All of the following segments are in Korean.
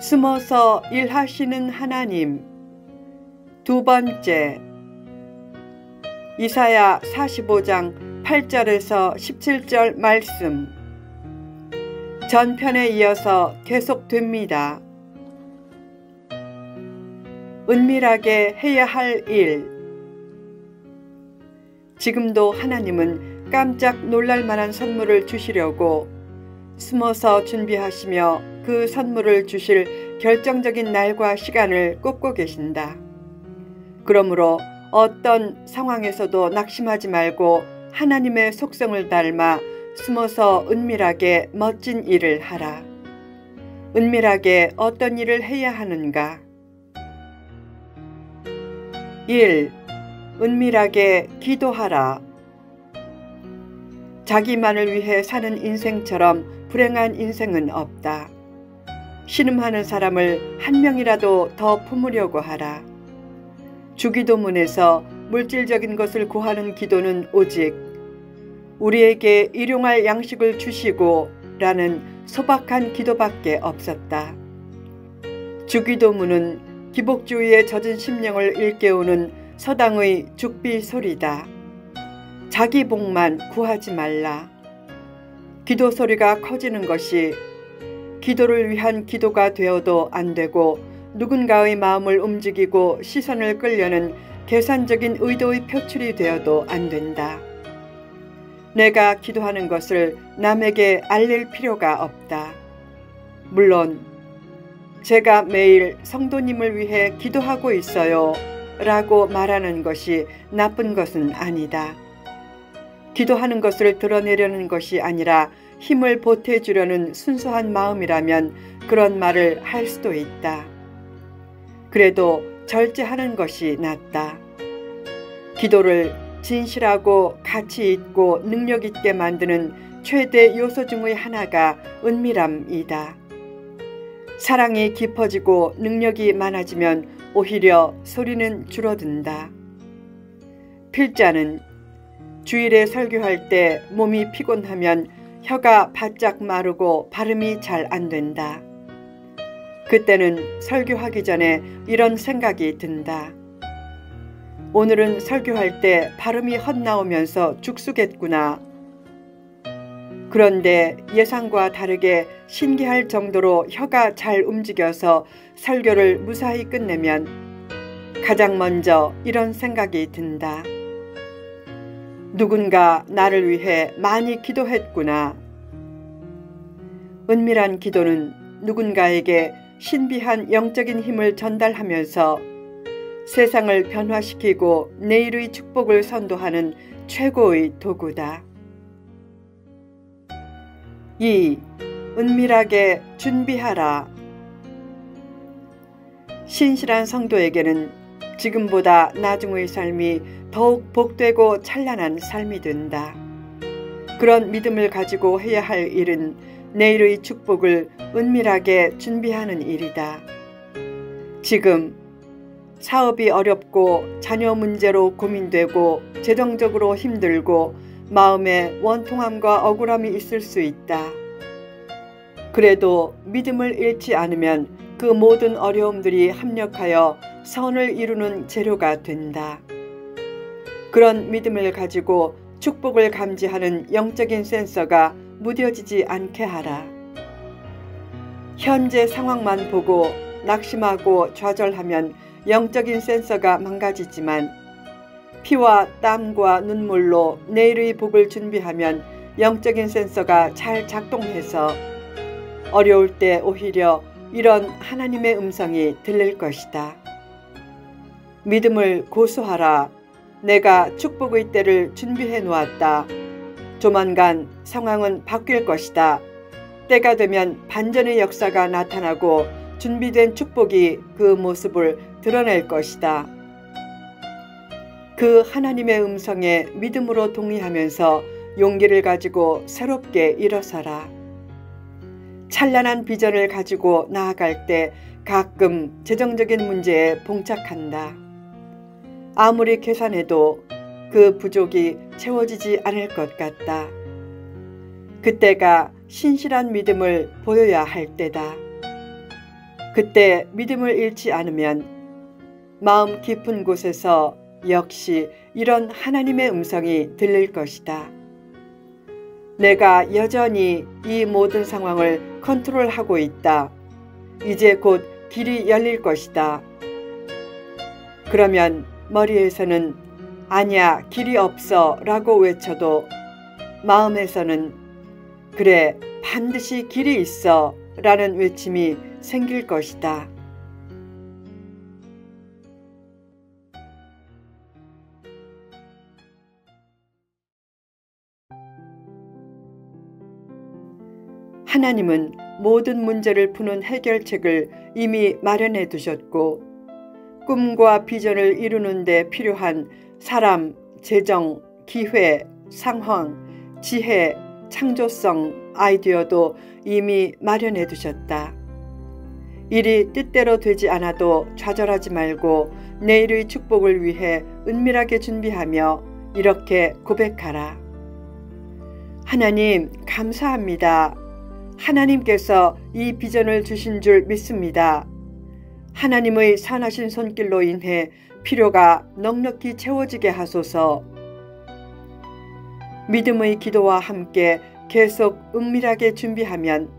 숨어서 일하시는 하나님. 두 번째, 이사야 45장 8절에서 17절 말씀. 전편에 이어서 계속됩니다. 은밀하게 해야 할 일. 지금도 하나님은 깜짝 놀랄 만한 선물을 주시려고 숨어서 준비하시며 그 선물을 주실 결정적인 날과 시간을 꼽고 계신다. 그러므로 어떤 상황에서도 낙심하지 말고 하나님의 속성을 닮아 숨어서 은밀하게 멋진 일을 하라. 은밀하게 어떤 일을 해야 하는가? 1. 은밀하게 기도하라. 자기만을 위해 사는 인생처럼 불행한 인생은 없다. 신음하는 사람을 한 명이라도 더 품으려고 하라. 주기도문에서 물질적인 것을 구하는 기도는 오직 우리에게 일용할 양식을 주시고 라는 소박한 기도밖에 없었다. 주기도문은 기복주의에 젖은 심령을 일깨우는 서당의 죽비 소리다. 자기 복만 구하지 말라. 기도 소리가 커지는 것이 기도를 위한 기도가 되어도 안 되고 누군가의 마음을 움직이고 시선을 끌려는 계산적인 의도의 표출이 되어도 안 된다. 내가 기도하는 것을 남에게 알릴 필요가 없다. 물론 제가 매일 성도님을 위해 기도하고 있어요 라고 말하는 것이 나쁜 것은 아니다. 기도하는 것을 드러내려는 것이 아니라 힘을 보태주려는 순수한 마음이라면 그런 말을 할 수도 있다. 그래도 절제하는 것이 낫다. 기도를 진실하고 가치 있고 능력 있게 만드는 최대 요소 중의 하나가 은밀함이다. 사랑이 깊어지고 능력이 많아지면 오히려 소리는 줄어든다. 필자는 주일에 설교할 때 몸이 피곤하면 혀가 바짝 마르고 발음이 잘 안 된다. 그때는 설교하기 전에 이런 생각이 든다. 오늘은 설교할 때 발음이 헛나오면서 죽쓰겠구나. 그런데 예상과 다르게 신기할 정도로 혀가 잘 움직여서 설교를 무사히 끝내면 가장 먼저 이런 생각이 든다. 누군가 나를 위해 많이 기도했구나. 은밀한 기도는 누군가에게 신비한 영적인 힘을 전달하면서 세상을 변화시키고 내일의 축복을 선도하는 최고의 도구다. 2. 은밀하게 준비하라. 신실한 성도에게는 지금보다 나중의 삶이 더욱 복되고 찬란한 삶이 된다. 그런 믿음을 가지고 해야 할 일은 내일의 축복을 은밀하게 준비하는 일이다. 지금 사업이 어렵고 자녀 문제로 고민되고 재정적으로 힘들고 마음에 원통함과 억울함이 있을 수 있다. 그래도 믿음을 잃지 않으면 그 모든 어려움들이 합력하여 선을 이루는 재료가 된다. 그런 믿음을 가지고 축복을 감지하는 영적인 센서가 무뎌지지 않게 하라. 현재 상황만 보고 낙심하고 좌절하면 영적인 센서가 망가지지만 피와 땀과 눈물로 내일의 복을 준비하면 영적인 센서가 잘 작동해서 어려울 때 오히려 이런 하나님의 음성이 들릴 것이다. 믿음을 고수하라. 내가 축복의 때를 준비해 놓았다. 조만간 상황은 바뀔 것이다. 때가 되면 반전의 역사가 나타나고 준비된 축복이 그 모습을 드러낼 것이다. 그 하나님의 음성에 믿음으로 동의하면서 용기를 가지고 새롭게 일어서라. 찬란한 비전을 가지고 나아갈 때 가끔 재정적인 문제에 봉착한다. 아무리 계산해도 그 부족이 채워지지 않을 것 같다. 그때가 신실한 믿음을 보여야 할 때다. 그때 믿음을 잃지 않으면 마음 깊은 곳에서 역시 이런 하나님의 음성이 들릴 것이다. 내가 여전히 이 모든 상황을 컨트롤하고 있다. 이제 곧 길이 열릴 것이다. 그러면 머리에서는 아니야, 길이 없어 라고 외쳐도 마음에서는 그래, 반드시 길이 있어 라는 외침이 생길 것이다. 하나님은 모든 문제를 푸는 해결책을 이미 마련해 두셨고 꿈과 비전을 이루는 데 필요한 사람, 재정, 기회, 상황, 지혜, 창조성, 아이디어도 이미 마련해 두셨다. 일이 뜻대로 되지 않아도 좌절하지 말고 내일의 축복을 위해 은밀하게 준비하며 이렇게 고백하라. 하나님, 감사합니다. 하나님께서 이 비전을 주신 줄 믿습니다. 하나님의 선하신 손길로 인해 필요가 넉넉히 채워지게 하소서. 믿음의 기도와 함께 계속 은밀하게 준비하면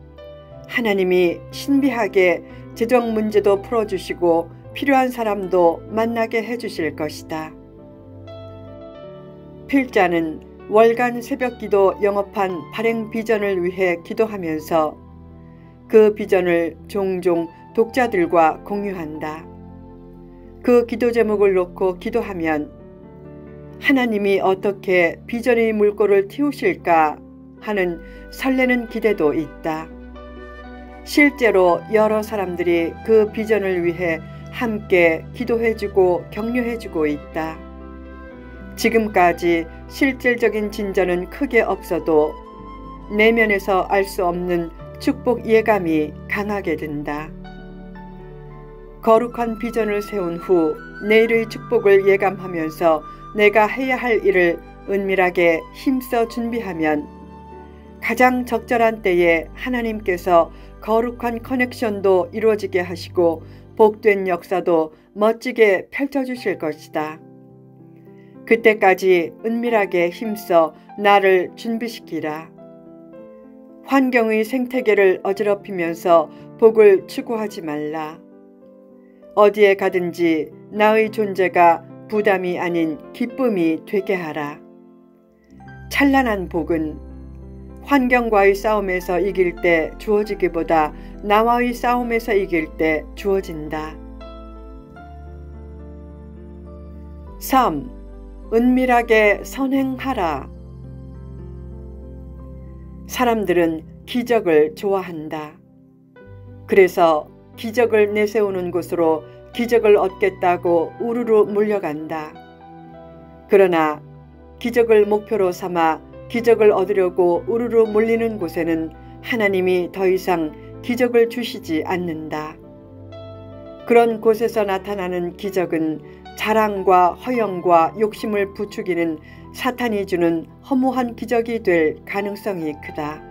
하나님이 신비하게 재정 문제도 풀어주시고 필요한 사람도 만나게 해주실 것이다. 필자는 월간 새벽기도 영업한 발행 비전을 위해 기도하면서 그 비전을 종종 독자들과 공유한다. 그 기도 제목을 놓고 기도하면 하나님이 어떻게 비전의 물꼬를 틔우실까 하는 설레는 기대도 있다. 실제로 여러 사람들이 그 비전을 위해 함께 기도해주고 격려해주고 있다. 지금까지 실질적인 진전은 크게 없어도 내면에서 알 수 없는 축복 예감이 강하게 든다. 거룩한 비전을 세운 후 내일의 축복을 예감하면서 내가 해야 할 일을 은밀하게 힘써 준비하면 가장 적절한 때에 하나님께서 거룩한 커넥션도 이루어지게 하시고 복된 역사도 멋지게 펼쳐주실 것이다. 그때까지 은밀하게 힘써 나를 준비시키라. 환경의 생태계를 어지럽히면서 복을 추구하지 말라. 어디에 가든지 나의 존재가 부담이 아닌 기쁨이 되게 하라. 찬란한 복은 환경과의 싸움에서 이길 때 주어지기보다 나와의 싸움에서 이길 때 주어진다. 3. 은밀하게 선행하라. 사람들은 기적을 좋아한다. 그래서 기적을 내세우는 곳으로 기적을 얻겠다고 우르르 몰려간다. 그러나 기적을 목표로 삼아 기적을 얻으려고 우르르 몰리는 곳에는 하나님이 더 이상 기적을 주시지 않는다. 그런 곳에서 나타나는 기적은 자랑과 허영과 욕심을 부추기는 사탄이 주는 허무한 기적이 될 가능성이 크다.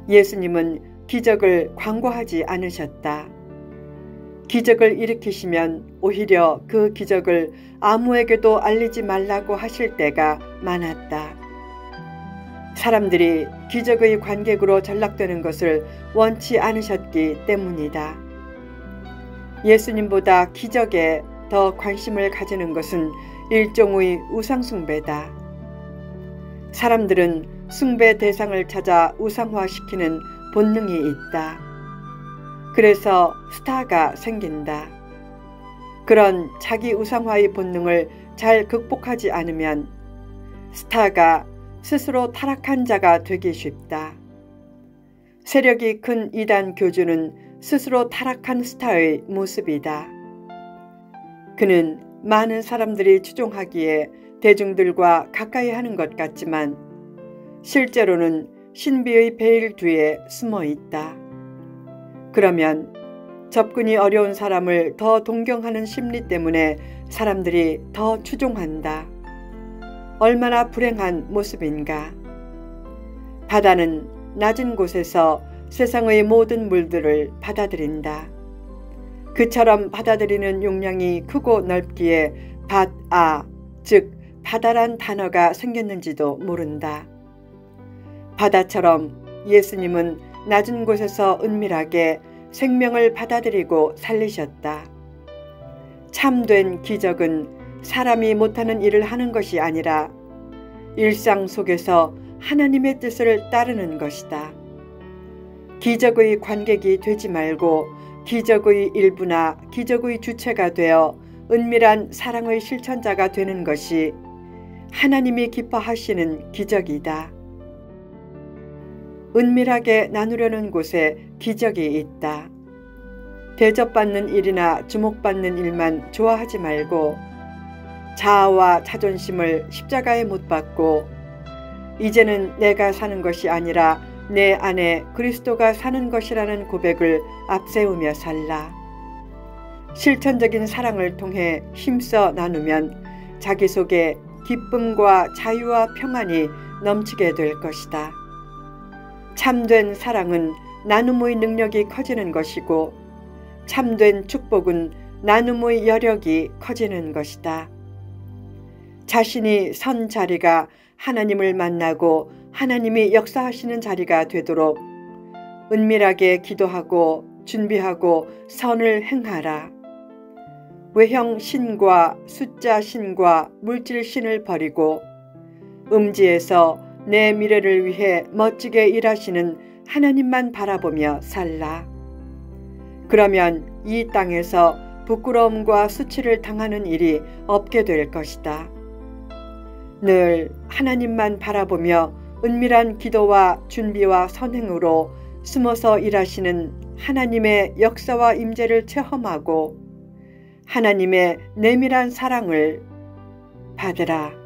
예수님은 기적을 광고하지 않으셨다. 기적을 일으키시면 오히려 그 기적을 아무에게도 알리지 말라고 하실 때가 많았다. 사람들이 기적의 관객으로 전락되는 것을 원치 않으셨기 때문이다. 예수님보다 기적에 더 관심을 가지는 것은 일종의 우상숭배다. 사람들은 숭배 대상을 찾아 우상화시키는 본능이 있다. 그래서 스타가 생긴다. 그런 자기 우상화의 본능을 잘 극복하지 않으면 스타가 스스로 타락한 자가 되기 쉽다. 세력이 큰 이단 교주는 스스로 타락한 스타의 모습이다. 그는 많은 사람들이 추종하기에 대중들과 가까이 하는 것 같지만 실제로는 신비의 베일 뒤에 숨어 있다. 그러면 접근이 어려운 사람을 더 동경하는 심리 때문에 사람들이 더 추종한다. 얼마나 불행한 모습인가. 바다는 낮은 곳에서 세상의 모든 물들을 받아들인다. 그처럼 받아들이는 용량이 크고 넓기에 밭아, 즉 바다란 단어가 생겼는지도 모른다. 바다처럼 예수님은 낮은 곳에서 은밀하게 생명을 받아들이고 살리셨다. 참된 기적은 사람이 못하는 일을 하는 것이 아니라 일상 속에서 하나님의 뜻을 따르는 것이다. 기적의 관객이 되지 말고 기적의 일부나 기적의 주체가 되어 은밀한 사랑의 실천자가 되는 것이 하나님이 기뻐하시는 기적이다. 은밀하게 나누려는 곳에 기적이 있다. 대접받는 일이나 주목받는 일만 좋아하지 말고 자아와 자존심을 십자가에 못 박고 이제는 내가 사는 것이 아니라 내 안에 그리스도가 사는 것이라는 고백을 앞세우며 살라. 실천적인 사랑을 통해 힘써 나누면 자기 속에 기쁨과 자유와 평안이 넘치게 될 것이다. 참된 사랑은 나눔의 능력이 커지는 것이고 참된 축복은 나눔의 여력이 커지는 것이다. 자신이 선 자리가 하나님을 만나고 하나님이 역사하시는 자리가 되도록 은밀하게 기도하고 준비하고 선을 행하라. 외형 신과 숫자 신과 물질 신을 버리고 음지에서 내 미래를 위해 멋지게 일하시는 하나님만 바라보며 살라. 그러면 이 땅에서 부끄러움과 수치를 당하는 일이 없게 될 것이다. 늘 하나님만 바라보며 은밀한 기도와 준비와 선행으로 숨어서 일하시는 하나님의 역사와 임재를 체험하고 하나님의 내밀한 사랑을 받으라.